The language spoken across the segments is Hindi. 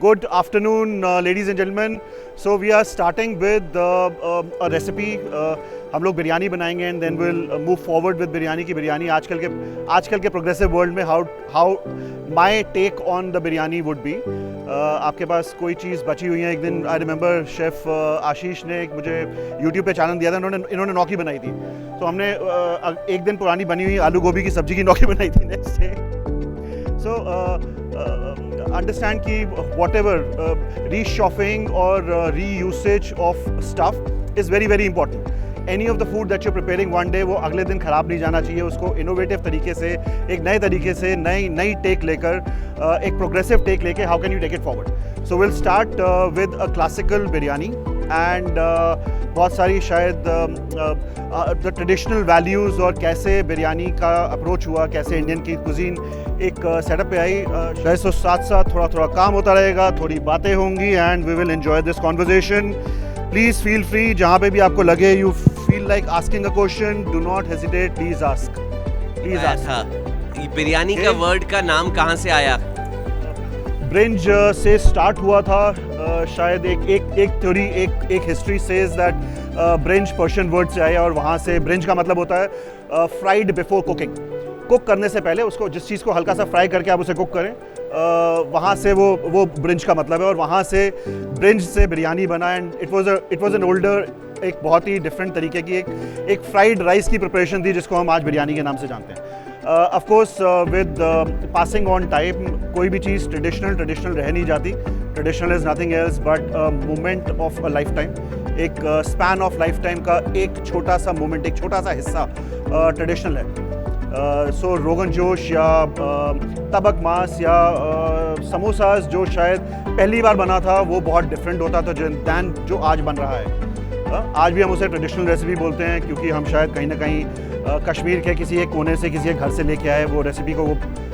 Good afternoon, ladies and gentlemen. So we are starting with a recipe. हम लोग बिरयानी बनाएंगे and then we'll move forward with biryani की बिरयानी आजकल के प्रोग्रेसिव वर्ल्ड में how my take on the biryani would be. आपके पास कोई चीज़ बची हुई है? एक दिन आई रिमेंबर शेफ़ आशीष ने मुझे यूट्यूब पे चैनल दिया था, इन्होंने नौकी बनाई थी, तो हमने एक दिन पुरानी बनी हुई आलू गोभी की सब्जी की नौकी बनाई थी नेक्स्ट डे. So understand कि whatever reshuffling or reusage of stuff is very very important. Any of the food that you're preparing one day वो अगले दिन ख़राब नहीं जाना चाहिए. उसको इनोवेटिव तरीके से, एक नए तरीके से, नई टेक लेकर, एक प्रोग्रेसिव टेक लेके how can you take it forward. So we'll start with a classical biryani and बहुत सारी शायद the traditional values और कैसे बिरयानी का अप्रोच हुआ, कैसे इंडियन की कुजीन एक सेटअप पे आई. शायद तो साथ साथ थोड़ा काम होता रहेगा, थोड़ी बातें होंगी and we will enjoy this conversation. Please feel free, जहाँ पे भी आपको लगे you feel like asking a question, do not hesitate, please ask. Please ask. Biryani का वर्ड का नाम कहाँ से आया? ब्रिंज से स्टार्ट हुआ था. शायद एक थ्योरी, एक हिस्ट्री सेज दैट ब्रिंज पर्शियन वर्ड से आया और वहाँ से ब्रिंज का मतलब होता है फ्राइड बिफोर कुकिंग. कुक करने से पहले उसको, जिस चीज़ को हल्का सा फ्राई करके आप उसे कुक करें, वहाँ से वो ब्रिंज का मतलब है. और वहाँ से ब्रिंज से बिरयानी बना and it was an older, एक बहुत ही डिफरेंट तरीके की एक फ्राइड राइस की प्रिपरेशन थी जिसको हम आज बिरयानी के नाम से जानते हैं. Of course with passing on time कोई भी चीज़ ट्रेडिशनल रह नहीं जाती. Traditional is nothing else but moment of a life time. एक स्पैन ऑफ लाइफ टाइम का एक छोटा सा मोमेंट, एक छोटा सा हिस्सा ट्रेडिशनल है. सो रोगन जोश या तबक मास या समोसास जो शायद पहली बार बना था वो बहुत डिफरेंट होता था दैन जो आज बन रहा है. आज भी हम उसे ट्रेडिशनल रेसिपी बोलते हैं क्योंकि हम शायद कहीं ना कहीं कश्मीर के किसी एक कोने से, किसी एक घर से लेके आए वो रेसिपी को.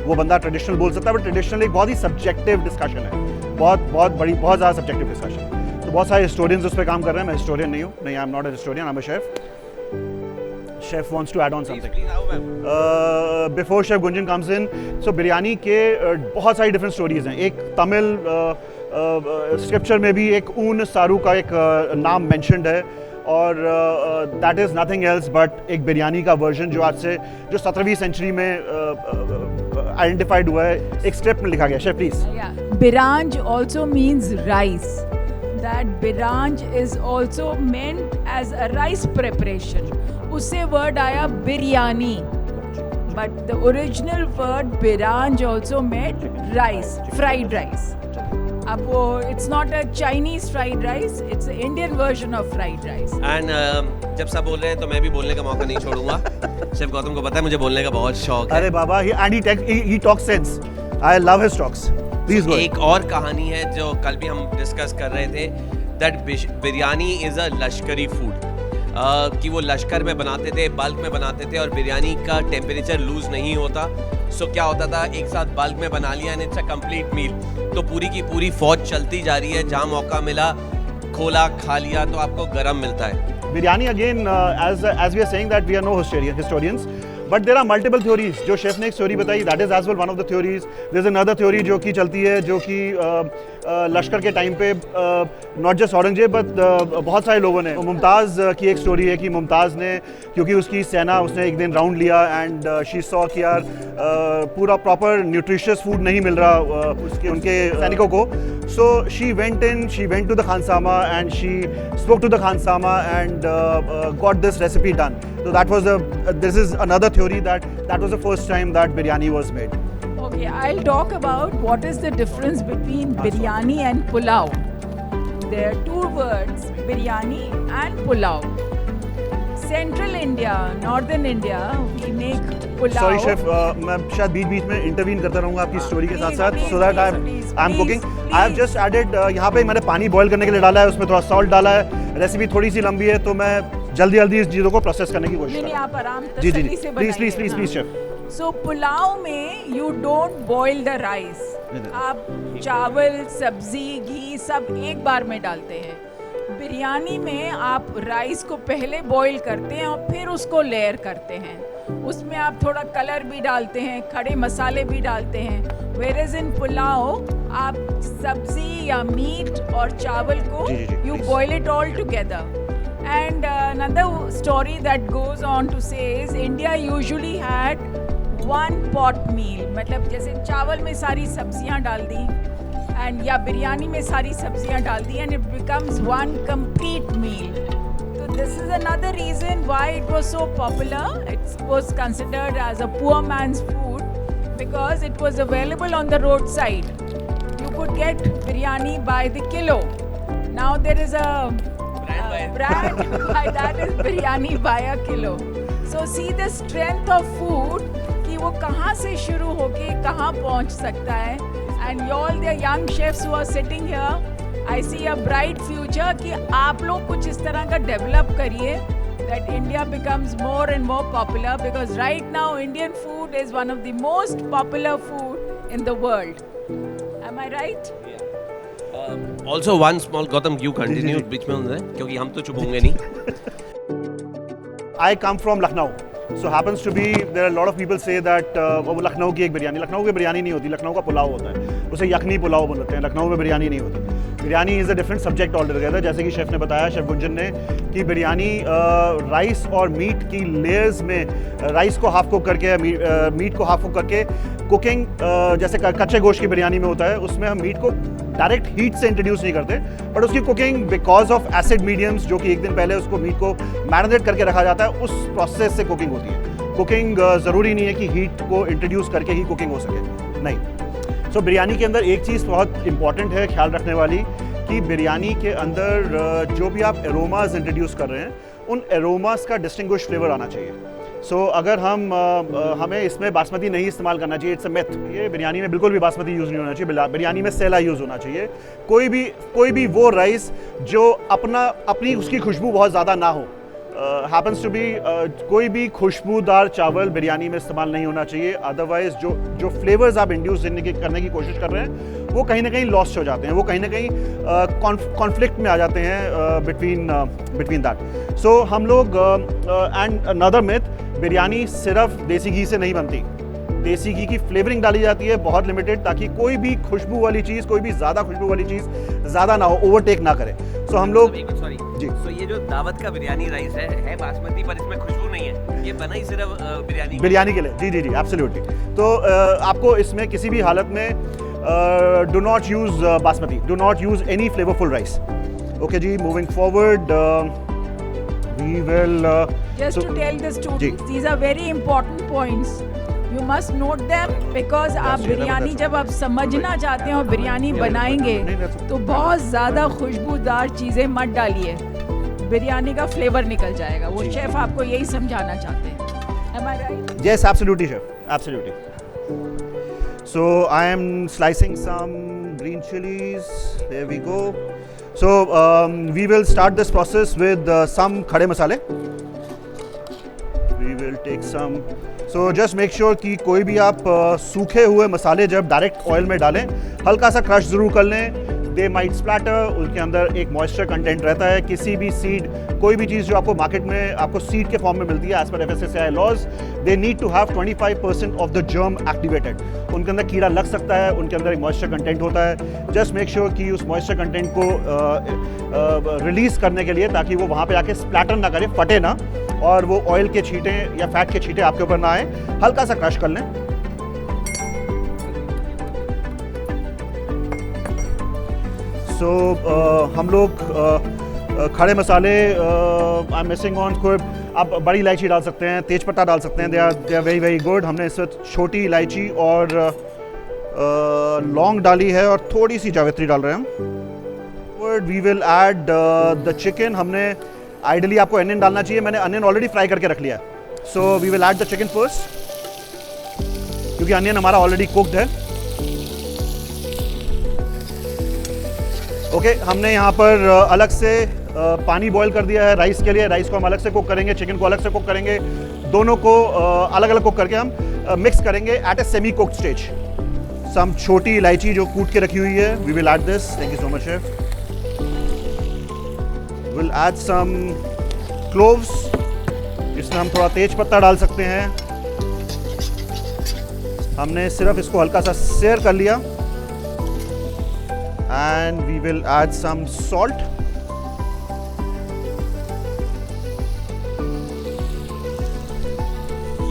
वो बंदा ट्रेडिशनल बोल सकता है, बट ट्रेडिशनल एक बहुत ही सब्जेक्टिव डिस्कशन है, बहुत ज़्यादा सब्जेक्टिव डिस्कशन. तो बहुत सारे हिस्टोरियंस उस पर काम कर रहे हैं. मैं हिस्टोरियन नहीं हूँ, नहीं, I am not a historian, I am a chef. Chef wants to add on something. Before Chef Gunjan comes in, so biryani के बहुत सारी different stories हैं. एक तमिल स्क्रिप्चर में भी एक ऊन सारू का एक नाम mentioned है और that is nothing else but एक बिरयानी का वर्जन जो आज से 17वीं सेंचुरी में आइडेंटिफाइड हुआ है, एक स्क्रिप्ट में लिखा गया. Chef please. बिरांज also means rice. That biranj is also meant as a rice preparation. उससे वर्ड आया biryani, but the original word biranj also meant rice, fried rice. अब वो it's not a Chinese fried rice, it's an Indian version of fried rice. And जब सब बोल रहे हैं तो मैं भी बोलने का मौका नहीं छोड़ूंगा. शेफ गौतम को पता है मुझे बोलने का बहुत शौक है. अरे बाबा, he talks sense. I love his talks. Please go. एक और कहानी है जो कल भी हम डिस्कस कर रहे थे, that biryani is a lashkari food. कि वो लश्कर में बनाते थे, बल्क में बनाते थे और बिरयानी का टेम्परेचर लूज नहीं होता. सो क्या होता था, एक साथ बल्क में बना लिया and it's a complete meal. तो पूरी की पूरी फौज चलती जा रही है, जहाँ मौका मिला खोला खा लिया तो आपको गरम मिलता है. Biryani again as we are saying that we are no historians, but there are multiple theories. जो शेफ ने एक थ्योरी बताई, that is as well one of the theories. There is another theory जो कि चलती है, जो कि लश्कर के टाइम पे नॉट जस्ट औरंगजेब बट बहुत सारे लोगों ने, मुमताज़ की एक स्टोरी है कि मुमताज़ ने, क्योंकि उसकी सेना, उसने एक दिन राउंड लिया एंड शी सॉ कि यार पूरा प्रॉपर न्यूट्रिशियस फूड नहीं मिल रहा उनके सैनिकों को. So she went to the khansama and she spoke to the khansama and got this recipe done. So this is another theory that was the first time that biryani was made. Okay, I'll talk about what is the difference between biryani and pulao. There are two words, biryani and pulao. Central India, Northern India, we make pulao. Sorry chef, मैं शायद बीच में इंटरवीन करता रहूँगा आपकी स्टोरी के साथ साथ, so that I'm cooking. I have just added, यहाँ पे मैंने पानी बॉईल करने के लिए डाला है, उसमें थोड़ा सॉल्ट डाला है. रेसिपी थोड़ी सी लंबी है तो मैं जल्दी इस चीज़ों को प्रोसेस करने की कोशिश कर रहा हूँ. आप आराम जी से प्लीज शेफ. सो पुलाव में you don't boil the rice. आप चावल, सब्जी, घी सब एक बार में डालते हैं. बिरयानी में आप राइस को पहले बॉईल करते हैं और फिर उसको लेयर करते हैं। उसमें आप थोड़ा कलर भी डालते हैं, खड़े मसाले भी डालते हैं। वेयरएज इन पुलाव आप सब्जी या मीट और चावल को जी, you please. Boil it all together. And another story that goes on to say is India usually had one pot meal, मतलब जैसे चावल में सारी सब्जियां डाल दी and या बिरयानी में सारी सब्जियां डाल दी and it becomes one complete meal. So this is another reason why it was so popular. It was considered as a poor man's food because it was available on the roadside. You could get biryani by the kilo. Now there is a brand by that is biryani by a kilo. So see the strength of food कि वो कहाँ से शुरू होके कहाँ पहुँच सकता है. And all the young chefs who are sitting here, I see a bright future कि आप लोग कुछ इस तरह का develop करिए that India becomes more and more popular because right now Indian food is one of the most popular food in the world. Am I right? Also one small Gautam you continue बीच में होना है क्योंकि हम तो चुप होंगे नहीं। I come from Lucknow. So happens to be there are a lot of people say that वो लखनऊ की एक बिरयानी, लखनऊ की बिरयानी नहीं होती, लखनऊ का पुलाव होता है, उसे यखनी पुलाव बोलते हैं, लखनऊ में बिरयानी नहीं होती। Biryani is a different subject all together. जैसे कि शेफ़ ने बताया, शेफ़ गुंजन ने, कि बिरयानी राइस और मीट की लेयर्स में राइस को हाफ कुक करके मीट को हाफ कुक करके कुकिंग जैसे कच्चे गोश्त की बिरयानी में होता है, उसमें हम मीट को डायरेक्ट हीट से इंट्रोड्यूस नहीं करते, बट उसकी cooking because of acid mediums जो कि एक दिन पहले उसको मीट को मैरिनेट करके रखा जाता है, उस प्रोसेस से कुकिंग होती है। कुकिंग ज़रूरी नहीं है कि हीट को इंट्रोड्यूस करके ही कुकिंग हो सके, नहीं। सो बिरयानी के अंदर एक चीज़ बहुत इंपॉर्टेंट है ख्याल रखने वाली, कि बिरयानी के अंदर जो भी आप एरोमास इंट्रोड्यूस कर रहे हैं, उन एरोमास का डिस्टिंग्विश फ्लेवर आना चाहिए। सो अगर हमें इसमें बासमती नहीं इस्तेमाल करना चाहिए, इट्स अ मिथ। ये बिरयानी में बिल्कुल भी बासमती यूज़ नहीं होना चाहिए, बिरयानी में सेला यूज़ होना चाहिए। कोई भी वो राइस जो अपनी उसकी खुशबू बहुत ज़्यादा ना हो, हैपन्स टू बी कोई भी खुशबूदार चावल बिरयानी में इस्तेमाल नहीं होना चाहिए। अदरवाइज जो फ्लेवर्स आप इंड्यूस करने की कोशिश कर रहे हैं, वो कहीं ना कहीं लॉस्ट हो जाते हैं, वो कहीं ना कहीं कॉन्फ्लिक्ट में आ जाते हैं बिटवीन दैट। सो हम लोग एंड अनदर मिथ, बिरयानी सिर्फ देसी घी से नहीं बनती, देसी घी की फ्लेवरिंग डाली जाती है बहुत लिमिटेड, ताकि कोई भी खुशबू वाली चीज़, कोई भी ज़्यादा खुशबू वाली चीज़ ज़्यादा ना हो, ओवरटेक ना करे। सो हम लोग सॉरी जी, तो ये जो दावत का बिरयानी राइस है बासमती, पर इसमें खुशबू नहीं है, ये बना ही सिर्फ बिरयानी के लिए। जी जी जी, एब्सोल्युटली। तो आपको इसमें किसी भी हालत में do not use basmati, do not use any flavourful rice. Okay जी, moving forward we will just to tell the students, these are very important points, you must note them because आप बिरयानी जब आप समझना चाहते हैं और बिरयानी बनाएंगे तो बहुत ज़्यादा खुशबूदार चीज़ें मत डालिए, बिरयानी का फ्लेवर निकल जाएगा। वो शेफ आपको यही समझाना चाहते हैं। Am I right? Yes, absolutely, chef. Absolutely. So I am slicing some green chilies. There we go. So we will start this process with some khade masale. We will take some. So just make sure कि कोई भी आप सूखे हुए मसाले जब डायरेक्ट ऑयल में डालें, हल्का सा क्रश ज़रूर कर लें। दे माइट स्प्लैटर, उनके अंदर एक मॉइस्चर कंटेंट रहता है। किसी भी सीड, कोई भी चीज़ जो आपको मार्केट में आपको सीड के फॉर्म में मिलती है, एज पर FSSAI laws, they need to have 25% of the germ activated. उनके अंदर कीड़ा लग सकता है, उनके अंदर एक मॉइस्चर कंटेंट होता है। जस्ट मेक श्योर कि उस मॉइस्चर कंटेंट को रिलीज़ करने के लिए, ताकि वो वहाँ पे आके स्प्लैटर ना करे, फटे ना, और वो ऑयल के छींटे या फैट के छींटे आपके ऊपर ना आए। हल्का सा क्रश कर लें। सो हम लोग खड़े मसाले, आई एम मिसिंग ऑन, कोई आप बड़ी इलायची डाल सकते हैं, तेज़पत्ता डाल सकते हैं, they are very very good. हमने इस वक्त छोटी इलायची और लौंग डाली है और थोड़ी सी जावित्री डाल रहे हैं हम। We will add the chicken. हमने आइडली आपको अनियन डालना चाहिए, मैंने अनियन ऑलरेडी फ्राई करके रख लिया है। So we will add the chicken first, क्योंकि अनियन हमारा ऑलरेडी कुक्ड है। ओके, हमने यहाँ पर अलग से पानी बॉईल कर दिया है राइस के लिए। राइस को हम अलग से कुक करेंगे, चिकन को अलग से कुक करेंगे, दोनों को अलग अलग कुक करके हम मिक्स करेंगे at a semi cooked stage. Some छोटी इलायची जो कूट के रखी हुई है, we will add this. Thank you so much chef. We'll add some cloves. इसमें हम थोड़ा तेज पत्ता डाल सकते हैं. हमने सिर्फ इसको हल्का सा सेयर कर लिया. And we will add some salt.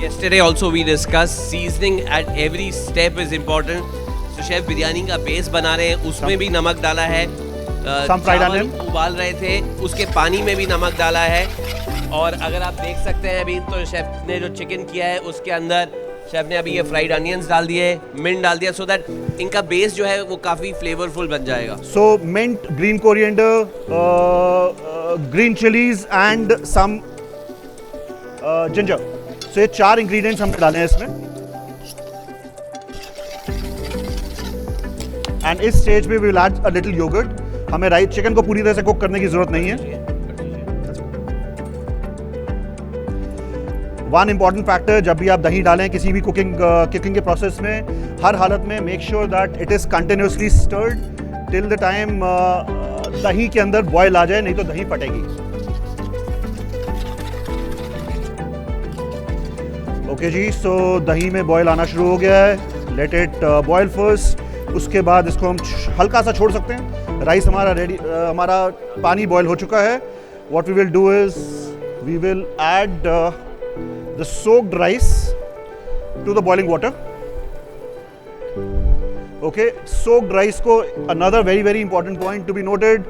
Yesterday also we discussed seasoning at every step is important. So chef biryani का बेस बना रहे हैं, उसमें भी नमक डाला है. Some fried चावल onion. उबाल रहे थे, उसके पानी में भी नमक डाला है. और अगर आप देख सकते हैं अभी तो शेफ ने जो चिकन किया है उसके अंदर शेफ ने अभी ये फ्राइड अनियंस डाल दिए, मिंट डाल दिया, सो दैट इनका बेस जो है वो काफ़ी फ्लेवरफुल बन जाएगा. So mint, green coriander, green chilies and some ginger. So ये 4 इंग्रेडिएंट्स हमने डाले हैं इसमें. एंड इस स्टेज पे we will add a little yoghurt. हमें राइस चिकन को पूरी तरह से कुक करने की जरूरत नहीं है. वन इंपॉर्टेंट फैक्टर, जब भी आप दही डालें किसी भी कुकिंग के प्रोसेस में, हर हालत में make sure that it is continuously stirred till the time दही के अंदर बॉयल आ जाए, नहीं तो दही फटेगी. ओके जी, सो दही में बॉयल आना शुरू हो गया है. Let it boil first. उसके बाद इसको हम हल्का सा छोड़ सकते हैं. राइस हमारा रेडी, हमारा पानी बॉयल हो चुका है. What we will do is we will add the soaked rice to the boiling water. Okay, soaked rice को another very important point to be noted.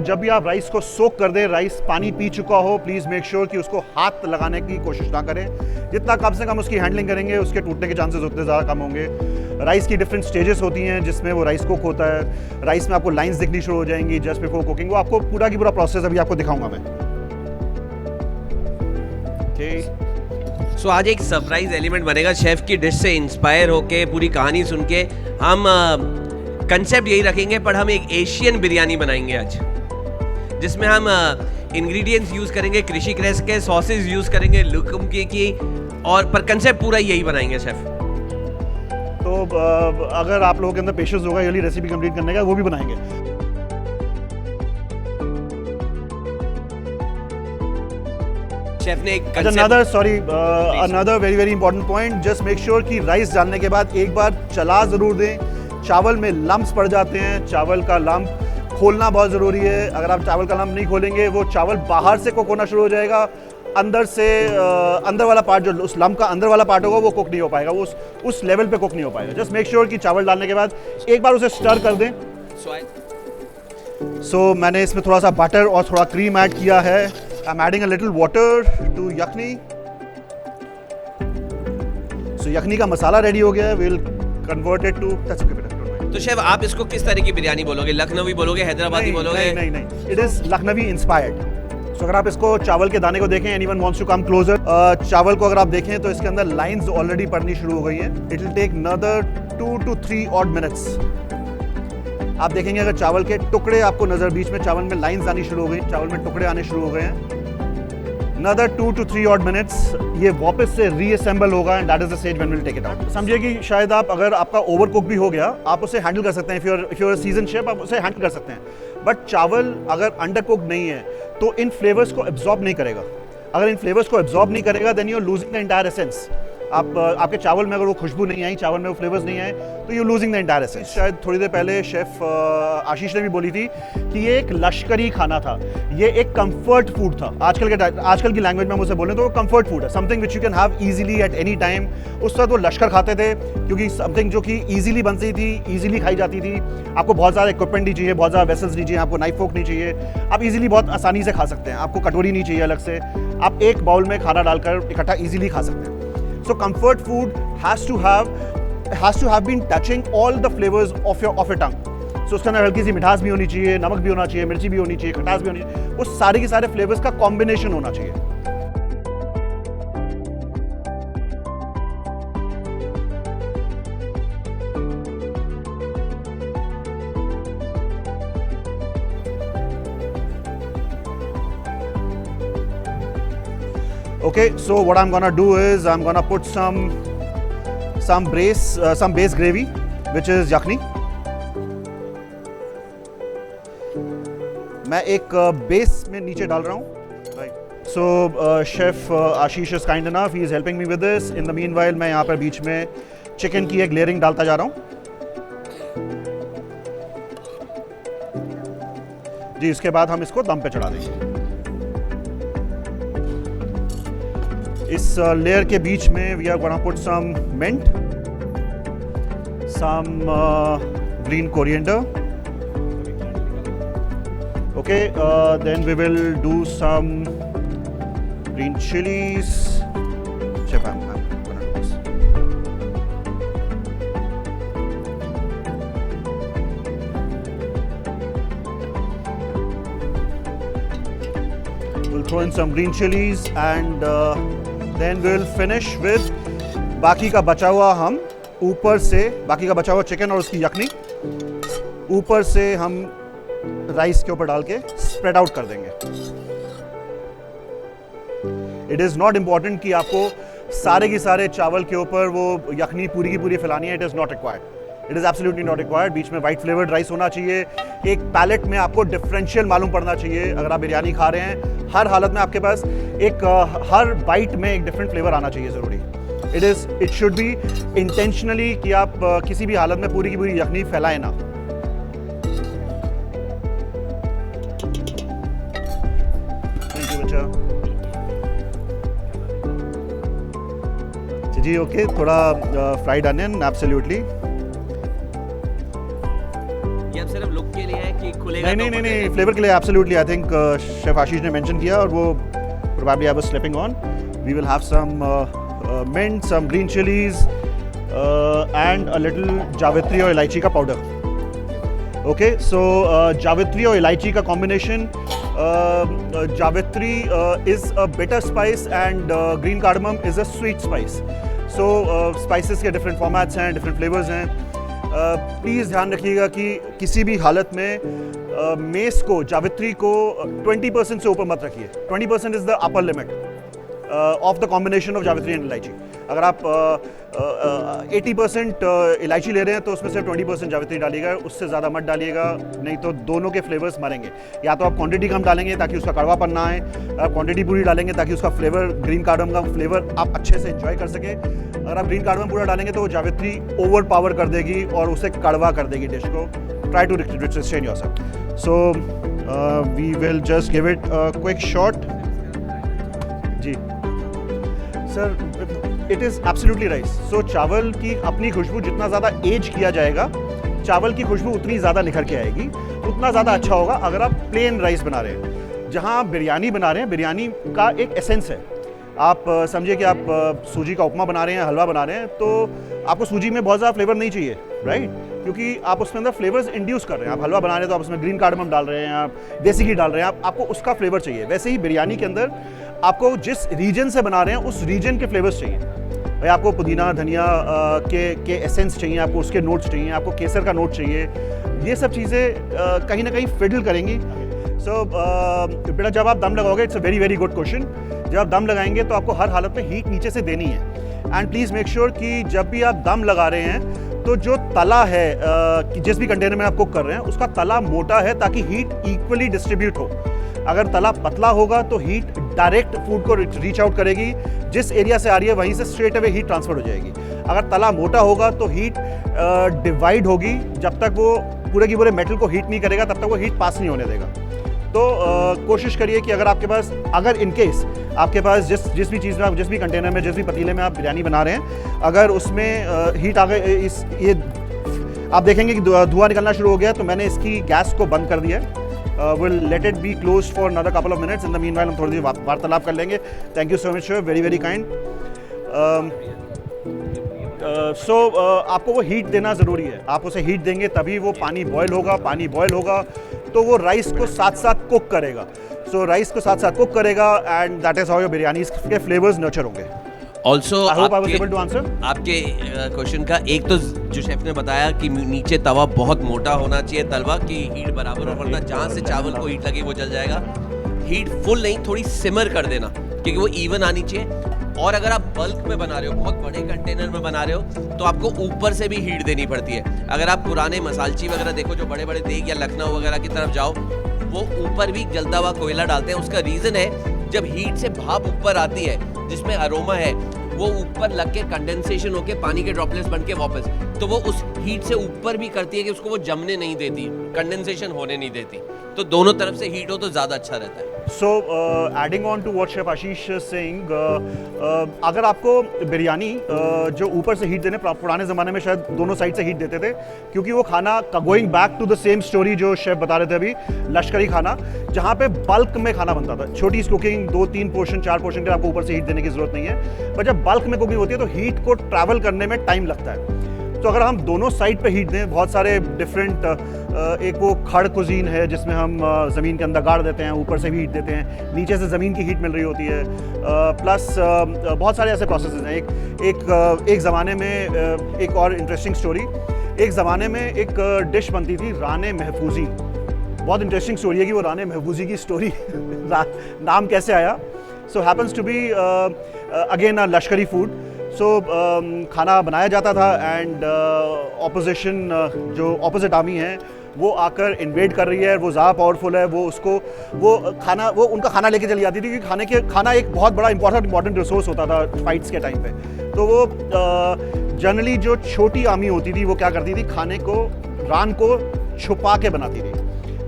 जब भी आप राइस को सोक कर दें, राइस पानी पी चुका हो, प्लीज़ मेक श्योर कि उसको हाथ लगाने की कोशिश ना करें. जितना कम से कम उसकी हैंडलिंग करेंगे उसके टूटने के चांसेस उतने ज़्यादा कम होंगे. राइस की डिफरेंट स्टेजेस होती हैं जिसमें वो राइस कुक होता है. राइस में आपको लाइंस दिखनी शुरू हो जाएंगी जस्ट बिफोर कुकिंग. वो आपको पूरा की पूरा प्रोसेस अभी आपको दिखाऊंगा मैं. Okay. सो आज एक सरप्राइज एलिमेंट बनेगा शेफ की डिश से इंस्पायर होके, पूरी कहानी सुन के. हम कंसेप्ट यही रखेंगे, पर हम एक एशियन बिरयानी बनाएंगे आज, जिसमें हम इंग्रेडिएंट्स यूज़ करेंगे कृषि क्रैस के, सॉसेज यूज़ करेंगे लुकुम की, और पर कंसेप्ट पूरा यही बनाएंगे शेफ. तो अगर आप लोगों के अंदर पेशेंस होगा ये वाली रेसिपी कंप्लीट करने का, वो भी बनाएंगे. शेफ ने एक another very important point, just make sure कि राइस डालने के बाद एक बार चला ज़रूर दें. चावल में लम्प्स पड़ जाते हैं, चावल का लम्प खोलना बहुत ज़रूरी है. अगर आप चावल का लम्प नहीं खोलेंगे वो चावल बाहर से कुक होना शुरू हो जाएगा, अंदर से अंदर वाला पार्ट, जो उस लम्प का अंदर वाला पार्ट होगा वो कुक नहीं हो पाएगा, वो उस लेवल पे कुक नहीं हो पाएगा. जस्ट मेक श्योर कि चावल डालने के बाद एक बार उसे स्टर कर दें. सो मैंने इसमें थोड़ा सा बटर और थोड़ा क्रीम ऐड किया है. I'm adding a little water to yakni. So yakni का मसाला रेडी हो गया है. We'll convert it to. That's okay, बेटा. Don't mind. तो शेफ आप इसको किस तरह की बिरयानी बोलोगे? लखनवी बोलोगे, हैदराबादी बोलोगे? नहीं. It is Lucknowi inspired. So अगर आप इसको चावल के दाने को देखें, anyone wants to come closer. चावल को अगर आप देखें तो इसके अंदर lines already पड़नी शुरू हो गई हैं. It will take another 2 to 3 odd minutes. आप देखेंगे अगर चावल के टुकड़े आपको नजर, बीच में चावल में लाइंस आनी शुरू हो गई, चावल में टुकड़े आने शुरू हो गए हैं. Another 2 to 3 odd minutes, ये वापस से रीअसेंबल होगा and that is the stage when we'll take it out. समझिए कि शायद आप, अगर आपका ओवर कुक भी हो गया, आप उसे हैंडल कर सकते हैं. if you're a seasoned chef, आप उसे हैंडल कर सकते हैं. बट चावल अगर अंडर कुक नहीं है तो इन फ्लेवर्स को एब्जॉर्ब नहीं करेगा. अगर इन फ्लेवर्स को एब्जॉर्ब नहीं करेगा then you are losing the entire essence. आपके चावल में अगर वो खुशबू नहीं आई, चावल में वो फ्लेवर्स नहीं आए, तो you losing the entire essence. शायद थोड़ी देर पहले शेफ आशीष ने भी बोली थी कि ये एक लश्करी खाना था, ये एक कंफर्ट फूड था. आजकल की लैंग्वेज में हम उसे बोलें तो वो कंफर्ट फूड है, something which you can have easily at any time. उस वक्त वो लश्कर खाते थे क्योंकि समथिंग जो कि इजीली बनती थी, इजीली खाई जाती थी. आपको बहुत ज़्यादा इक्विपमेंट नहीं चाहिए, बहुत ज़्यादा वेसल्स नहीं चाहिए, आपको नाइफ फोक नहीं चाहिए, आप इजीली बहुत आसानी से खा सकते हैं. आपको कटोरी नहीं चाहिए अलग से, आप एक बाउल में खाना डालकर इकट्ठा इजीली खा सकते हैं. So comfort food has to have been touching all the flavors of your tongue. So उसके अंदर हल्की सी मिठास भी होनी चाहिए, नमक भी होना चाहिए, मिर्ची भी होनी चाहिए, खटास भी होनी चाहिए. वो सारे के सारे फ्लेवर्स का कॉम्बिनेशन होना चाहिए. Okay, so what I'm gonna do is I'm gonna put some base gravy, which is yakni. मैं एक बेस में नीचे डाल रहा हूँ। सो chef Ashish is kind enough, he is helping me with this. In the meanwhile मैं यहाँ पर बीच में चिकन की एक लेयरिंग डालता जा रहा हूँ जी। इसके बाद हम इसको दम पे चढ़ा देंगे। इस लेयर के बीच में we are gonna put some mint, some green coriander. Okay, then we will do some green chilies. Chef, I'm gonna do this. We'll throw in some green chilies and then we'll finish with बाकी का बचा हुआ हम ऊपर से, बाकी का बचा हुआ चिकन और उसकी यखनी ऊपर से हम राइस के ऊपर डाल के स्प्रेड आउट कर देंगे। इट इज़ नॉट इम्पॉर्टेंट कि आपको सारे के सारे चावल के ऊपर वो यखनी पूरी की पूरी फैलानी है। It is not required, it is absolutely not required. बीच में वाइट फ्लेवर्ड राइस होना चाहिए। एक पैलेट में आपको डिफरेंशियल मालूम पड़ना चाहिए। अगर आप बिरयानी खा रहे हैं, हर हालत में आपके पास एक हर बाइट में एक डिफरेंट फ्लेवर आना चाहिए ज़रूरी। इट शुड बी इंटेंशनली कि आप किसी भी हालत में पूरी की पूरी यखनी फैलाएं ना। थैंक यू बच्चा जी। ओके, थोड़ा फ्राइड अनियन, एब्सोल्युटली। ये अब सिर्फ लुक के लिए है कि खुलेगा? नहीं, फ्लेवर के लिए absolutely. I think chef Ashish ने मेंशन किया और वो probably I was slipping on. We will have some mint, some green chilies and a little जावित्री और इलायची का पाउडर। ओके, सो जावित्री और इलायची का कॉम्बिनेशन, जावित्री is a bitter spice and green cardamom is a sweet spice. So spices के डिफरेंट फॉर्मेट्स हैं, डिफरेंट फ्लेवर्स हैं। प्लीज़ ध्यान रखिएगा कि किसी भी हालत में मेस को, जावित्री को 20% से ऊपर मत रखिए। 20% is the upper limit of the combination of जावित्री एंड इलायची। अगर आप 80% इलायची ले रहे हैं तो उसमें से 20% जावित्री डालिएगा, उससे ज़्यादा मत डालिएगा, नहीं तो दोनों के फ्लेवर्स मरेंगे। या तो आप क्वांटिटी कम डालेंगे ताकि उसका कड़वापन ना आए, क्वांटिटी पूरी डालेंगे ताकि उसका फ्लेवर, ग्रीन कार्डमम का फ्लेवर आप अच्छे से एंजॉय कर सकें। अगर आप ग्रीन कार्डमम पूरा डालेंगे तो वो जावित्री ओवर पावर कर देगी और उसे कड़वा कर देगी डिश को। Try to restrain yourself. So we will just give it a quick shot जी। Sir, it is absolutely rice. So चावल की अपनी खुशबू, जितना ज़्यादा एज किया जाएगा चावल की खुशबू उतनी ज़्यादा निखर के आएगी, उतना ज़्यादा अच्छा होगा। अगर आप प्लेन राइस बना रहे हैं, जहाँ आप बिरयानी बना रहे हैं, बिरयानी का एक एसेंस है। आप समझिए कि आप सूजी का उपमा बना रहे हैं, हलवा बना रहे हैं, तो आपको सूजी में बहुत ज़्यादा फ्लेवर नहीं चाहिए, राइट? क्योंकि आप उसमें अंदर फ्लेवर्स इंड्यूस कर रहे हैं। आप हलवा बना रहे हैं तो आप उसमें ग्रीन कार्डमम डाल रहे हैं, आप देसी घी डाल रहे हैं, आपको उसका फ्लेवर चाहिए। वैसे ही बिरयानी के अंदर आपको जिस रीजन से बना रहे हैं उस रीजन के फ्लेवर्स चाहिए। भाई आपको पुदीना धनिया के एसेंस चाहिए, आपको उसके नोट्स चाहिए, आपको केसर का नोट चाहिए। ये सब चीज़ें कहीं ना कहीं फिडल करेंगी। सो बेटा, जब आप दम लगाओगे, it's a very very good question. जब आप दम लगाएंगे तो आपको हर हालत में हीट नीचे से देनी है। एंड प्लीज़ मेक श्योर कि जब भी आप दम लगा रहे हैं तो जो तला है कि जिस भी कंटेनर में आप कुक कर रहे हैं उसका तला मोटा है ताकि हीट इक्वली डिस्ट्रीब्यूट हो। अगर तला पतला होगा तो हीट डायरेक्ट फूड को रीच आउट करेगी, जिस एरिया से आ रही है वहीं से स्ट्रेट अवे हीट ट्रांसफर हो जाएगी। अगर तला मोटा होगा तो हीट डिवाइड होगी, जब तक वो पूरे की पूरे मेटल को हीट नहीं करेगा तब तक वो हीट पास नहीं होने देगा। तो कोशिश करिए कि अगर आपके पास, अगर इन केस आपके पास जिस भी चीज़ में आप, जिस भी कंटेनर में, जिस भी पतीले में आप बिरयानी बना रहे हैं, अगर उसमें हीट आ गए, ये आप देखेंगे कि धुआं निकलना शुरू हो गया, तो मैंने इसकी गैस को बंद कर दिया है। Will let it be close for another couple of minutes. In the meanwhile हम थोड़ी देर वार्तालाप कर लेंगे। Thank you so much sir, very very kind. So आपको वो हीट देना ज़रूरी है। आप उसे हीट देंगे तभी वो पानी बॉयल होगा। पानी बॉयल होगा तो वो राइस को साथ साथ कुक करेगा। सो राइस को साथ साथ कुक करेगा and that is how your biryani के फ्लेवर्स नर्चर होंगे। ऑल्सो आपके क्वेश्चन का एक तो जो शेफ ने बताया कि नीचे तवा बहुत मोटा होना चाहिए, तलवा की हीट बराबर हो, वरना जहाँ से चावल को हीट लगे वो जल जाएगा। हीट फुल नहीं, थोड़ी सिमर कर देना क्योंकि वो इवन आनी चाहिए। और अगर आप बल्क में बना रहे हो, बहुत बड़े कंटेनर में बना रहे हो, तो आपको ऊपर से भी हीट देनी पड़ती है। अगर आप पुराने मसालची वगैरह देखो, जो बड़े बड़े देग या लखनऊ वगैरह की तरफ जाओ, वो ऊपर भी जलता हुआ कोयला डालते हैं। उसका रीज़न है जब हीट से भाप ऊपर आती है जिसमें अरोमा है, वो ऊपर लग के कंडेंसेशन होके पानी के ड्रॉपलेट्स बन के वापस, तो वो उस हीट से ऊपर भी करती है कि उसको वो जमने नहीं देती, कंडेंसेशन होने नहीं देती। तो दोनों तरफ से हीट हो तो ज़्यादा अच्छा रहता है। So, adding on to what Chef Ashish is saying, अगर आपको बिरयानी जो ऊपर से हीट देने, पुराने ज़माने में शायद दोनों साइड से हीट देते थे, क्योंकि वो खाना going back to the same story जो शेफ बता रहे थे अभी, लश्करी खाना जहाँ पे बल्क में खाना बनता था। छोटी कुकिंग 2-3 पोर्शन 4 पोर्शन के लिए आपको ऊपर से हीट देने की ज़रूरत नहीं है, पर जब बल्क में कुकिंग होती है तो हीट को ट्रैवल करने में टाइम लगता है। तो अगर हम दोनों साइड पे हीट दें, बहुत सारे डिफरेंट, एक वो खड़ कुजीन है जिसमें हम ज़मीन के अंदर गाड़ देते हैं, ऊपर से भी हीट देते हैं, नीचे से ज़मीन की हीट मिल रही होती है, प्लस बहुत सारे ऐसे प्रोसेसेस हैं। एक ज़माने में एक और इंटरेस्टिंग स्टोरी, एक ज़माने में एक डिश बनती थी राने महफूजी। बहुत इंटरेस्टिंग स्टोरी है कि वो राने महफूजी की स्टोरी नाम कैसे आया। So happens to be again a lashkari food. So खाना बनाया जाता था एंड ऑपोजिशन जो ऑपोजिट आर्मी है वो आकर इन्वेड कर रही है, वो ज़्यादा पावरफुल है, वो उनका खाना लेके चली जाती थी, क्योंकि खाना एक बहुत बड़ा इंपॉर्टेंट रिसोर्स होता था फाइट्स के टाइम पे। तो वो जनरली जो छोटी आर्मी होती थी वो क्या करती थी, खाने को रान को छुपा के बनाती थी।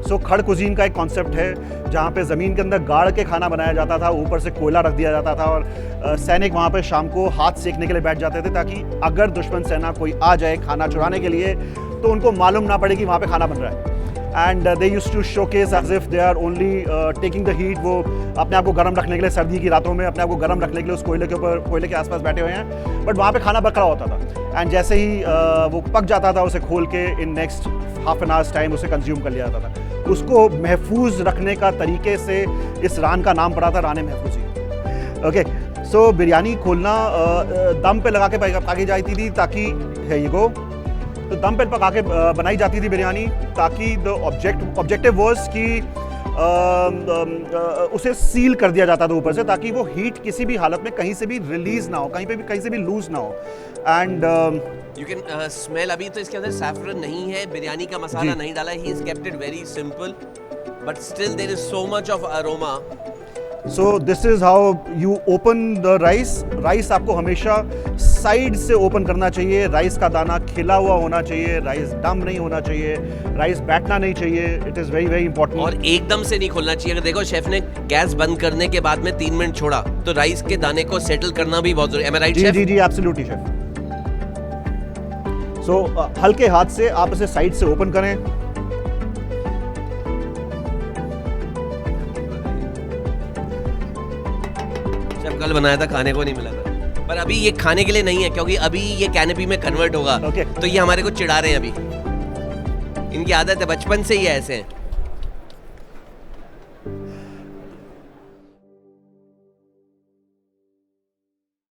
सो खड़ कुजीन का एक कॉन्सेप्ट है जहाँ पे ज़मीन के अंदर गाड़ के खाना बनाया जाता था, ऊपर से कोयला रख दिया जाता था और सैनिक वहाँ पे शाम को हाथ सेकने के लिए बैठ जाते थे, ताकि अगर दुश्मन सेना कोई आ जाए खाना चुराने के लिए तो उनको मालूम ना पड़े कि वहाँ पे खाना बन रहा है। And they used to showcase as if they are only taking the heat. वो अपने आप को गर्म रखने के लिए सर्दी की रातों में अपने आप को गर्म रखने के लिए उस कोयले के आसपास बैठे हुए हैं, बट वहाँ पे खाना बकरा होता था। एंड जैसे ही वो पक जाता था, उसे खोल के in next half an hours time उसे कंज्यूम कर लिया जाता था। उसको महफूज रखने का तरीके से इस रान का नाम पड़ा था राने महफूजी। ओके, सो बिरयानी खोलना दम पे लगा के पकाई जाती थी, ताकि है ये गो, तो दम पे पका के बनाई जाती थी बिरयानी, ताकि द ऑब्जेक्टिव वाज कि उसे सील कर दिया जाता था ऊपर से, ताकि वो हीट किसी भी हालत में कहीं से भी रिलीज ना हो, कहीं से भी लूज ना हो। एंड यू कैन स्मेल, अभी तो इसके अंदर सैफरन नहीं है, बिरयानी का मसाला नहीं डाला, he is kept it very simple, but still there is so much of aroma. So this is how you open the rice. Rice आपको हमेशा साइड से ओपन करना चाहिए, राइस का दाना खिला हुआ होना चाहिए, राइस डम नहीं होना चाहिए, राइस बैठना नहीं चाहिए। It is very very important. और एकदम से नहीं खोलना चाहिए। अगर देखो शेफ ने गैस बंद करने के बाद में 3 मिनट छोड़ा, तो राइस के दाने को सेटल करना भी बहुत जरूरी है। Right chef? जी जी, एब्सोल्युटली शेफ। सो हल्के हाथ से आप इसे साइड से ओपन करें। शेफ कल बनाया था, खाने को नहीं मिला था, पर अभी ये खाने के लिए नहीं है, क्योंकि अभी ये कैनपी में कन्वर्ट होगा। Okay. तो ये हमारे को चिढ़ा रहे हैं अभी। इनकी आदत है, बचपन से ही ऐसे हैं।